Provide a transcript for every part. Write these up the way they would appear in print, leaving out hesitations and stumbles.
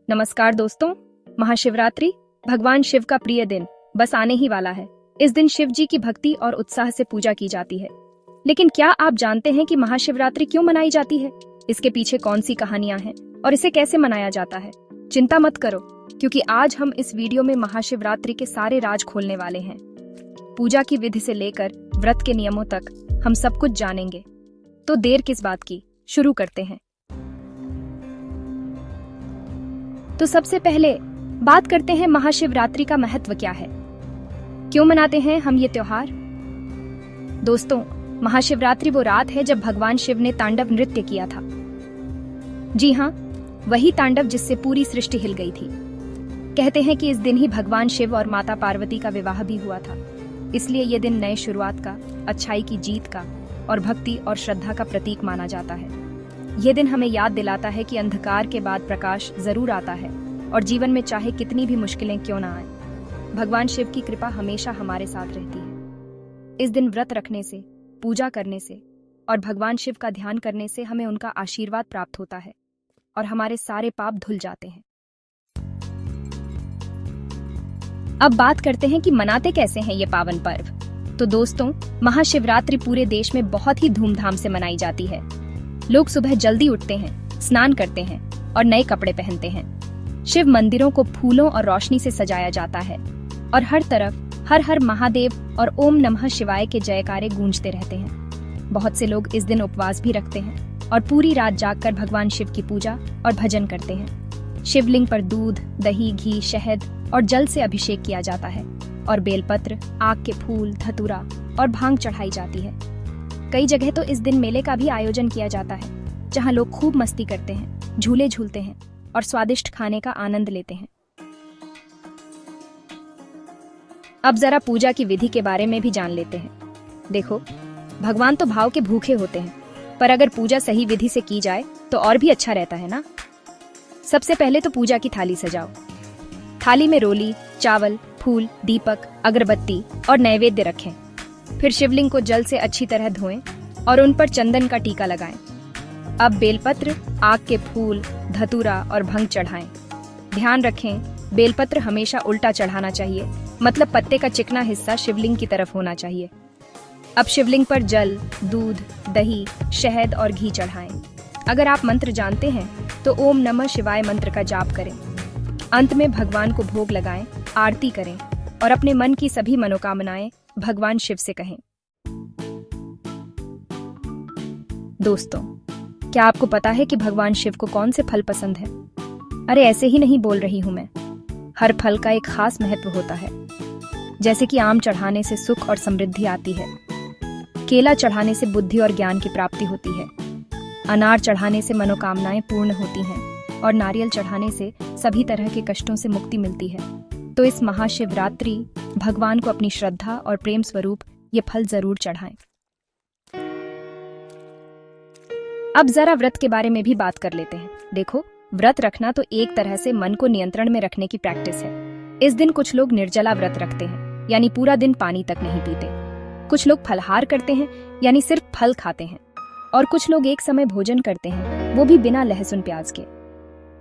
नमस्कार दोस्तों, महाशिवरात्रि भगवान शिव का प्रिय दिन बस आने ही वाला है। इस दिन शिव जी की भक्ति और उत्साह से पूजा की जाती है। लेकिन क्या आप जानते हैं कि महाशिवरात्रि क्यों मनाई जाती है? इसके पीछे कौन सी कहानियां हैं और इसे कैसे मनाया जाता है? चिंता मत करो, क्योंकि आज हम इस वीडियो में महाशिवरात्रि के सारे राज खोलने वाले हैं। पूजा की विधि से लेकर व्रत के नियमों तक हम सब कुछ जानेंगे। तो देर किस बात की, शुरू करते हैं। तो सबसे पहले बात करते हैं महाशिवरात्रि का महत्व क्या है, क्यों मनाते हैं हम ये त्योहार। दोस्तों, महाशिवरात्रि वो रात है जब भगवान शिव ने तांडव नृत्य किया था। जी हाँ, वही तांडव जिससे पूरी सृष्टि हिल गई थी। कहते हैं कि इस दिन ही भगवान शिव और माता पार्वती का विवाह भी हुआ था। इसलिए ये दिन नए शुरुआत का, अच्छाई की जीत का और भक्ति और श्रद्धा का प्रतीक माना जाता है। ये दिन हमें याद दिलाता है कि अंधकार के बाद प्रकाश जरूर आता है और जीवन में चाहे कितनी भी मुश्किलें क्यों ना आए, भगवान शिव की कृपा हमेशा हमारे साथ रहती है। इस दिन व्रत रखने से, पूजा करने से और भगवान शिव का ध्यान करने से हमें उनका आशीर्वाद प्राप्त होता है और हमारे सारे पाप धुल जाते हैं। अब बात करते हैं कि मनाते कैसे हैं ये पावन पर्व। तो दोस्तों, महाशिवरात्रि पूरे देश में बहुत ही धूमधाम से मनाई जाती है। लोग सुबह जल्दी उठते हैं, स्नान करते हैं और नए कपड़े पहनते हैं। शिव मंदिरों को फूलों और रोशनी से सजाया जाता है और हर तरफ हर हर महादेव और ओम नमः शिवाय के जयकारे गूंजते रहते हैं। बहुत से लोग इस दिन उपवास भी रखते हैं और पूरी रात जागकर भगवान शिव की पूजा और भजन करते हैं। शिवलिंग पर दूध, दही, घी, शहद और जल से अभिषेक किया जाता है और बेलपत्र, आक के फूल, धतूरा और भांग चढ़ाई जाती है। कई जगह तो इस दिन मेले का भी आयोजन किया जाता है, जहां लोग खूब मस्ती करते हैं, झूले झूलते हैं और स्वादिष्ट खाने का आनंद लेते हैं। अब जरा पूजा की विधि के बारे में भी जान लेते हैं। देखो, भगवान तो भाव के भूखे होते हैं, पर अगर पूजा सही विधि से की जाए तो और भी अच्छा रहता है ना। सबसे पहले तो पूजा की थाली सजाओ। थाली में रोली, चावल, फूल, दीपक, अगरबत्ती और नैवेद्य रखें। फिर शिवलिंग को जल से अच्छी तरह धोएं और उन पर चंदन का टीका लगाएं। अब बेलपत्र, आक के फूल, धतूरा और भंग चढ़ाएं। ध्यान रखें, बेलपत्र हमेशा उल्टा चढ़ाना चाहिए, मतलब पत्ते का चिकना हिस्सा शिवलिंग की तरफ होना चाहिए। अब शिवलिंग पर जल, दूध, दही, शहद और घी चढ़ाएं। अगर आप मंत्र जानते हैं तो ओम नमः शिवाय मंत्र का जाप करें। अंत में भगवान को भोग लगाएं, आरती करें और अपने मन की सभी मनोकामनाएं भगवान शिव से कहें। दोस्तों, क्या आपको पता है कि भगवान शिव को कौन से फल पसंद है? अरे ऐसे ही नहीं बोल रही हूं मैं। हर फल का एक खास महत्व होता है। जैसे कि आम चढ़ाने से सुख और समृद्धि आती है, केला चढ़ाने से बुद्धि और ज्ञान की प्राप्ति होती है, अनार चढ़ाने से मनोकामनाएं पूर्ण होती हैं और नारियल चढ़ाने से सभी तरह के कष्टों से मुक्ति मिलती है। तो इस महाशिवरात्रि भगवान को अपनी श्रद्धा और प्रेम स्वरूप ये फल जरूर चढ़ाएं। अब जरा व्रत के बारे में भी बात कर लेते हैं। देखो, व्रत रखना तो एक तरह से मन को नियंत्रण में रखने की प्रैक्टिस है। इस दिन कुछ लोग निर्जला व्रत रखते हैं, यानी पूरा दिन पानी तक नहीं पीते। कुछ लोग फलाहार करते हैं, यानी सिर्फ फल खाते हैं। और कुछ लोग एक समय भोजन करते हैं, वो भी बिना लहसुन प्याज के।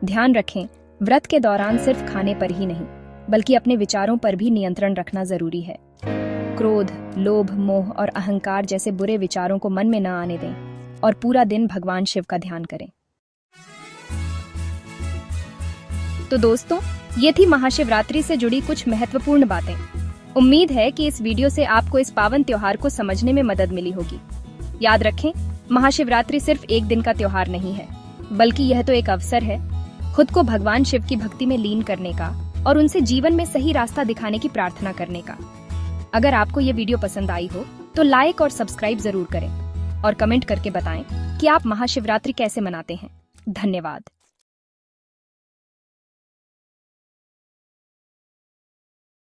ध्यान रखें, व्रत के दौरान सिर्फ खाने पर ही नहीं, बल्कि अपने विचारों पर भी नियंत्रण रखना जरूरी है। क्रोध, लोभ, मोह और अहंकार जैसे बुरे विचारों को मन में न आने दें और पूरा दिन भगवान शिव का ध्यान करें। तो दोस्तों, ये थी महाशिवरात्रि से जुड़ी कुछ महत्वपूर्ण बातें। उम्मीद है कि इस वीडियो से आपको इस पावन त्योहार को समझने में मदद मिली होगी। याद रखें, महाशिवरात्रि सिर्फ एक दिन का त्योहार नहीं है, बल्कि यह तो एक अवसर है खुद को भगवान शिव की भक्ति में लीन करने का और उनसे जीवन में सही रास्ता दिखाने की प्रार्थना करने का। अगर आपको ये वीडियो पसंद आई हो तो लाइक और सब्सक्राइब जरूर करें और कमेंट करके बताएं कि आप महाशिवरात्रि कैसे मनाते हैं। धन्यवाद।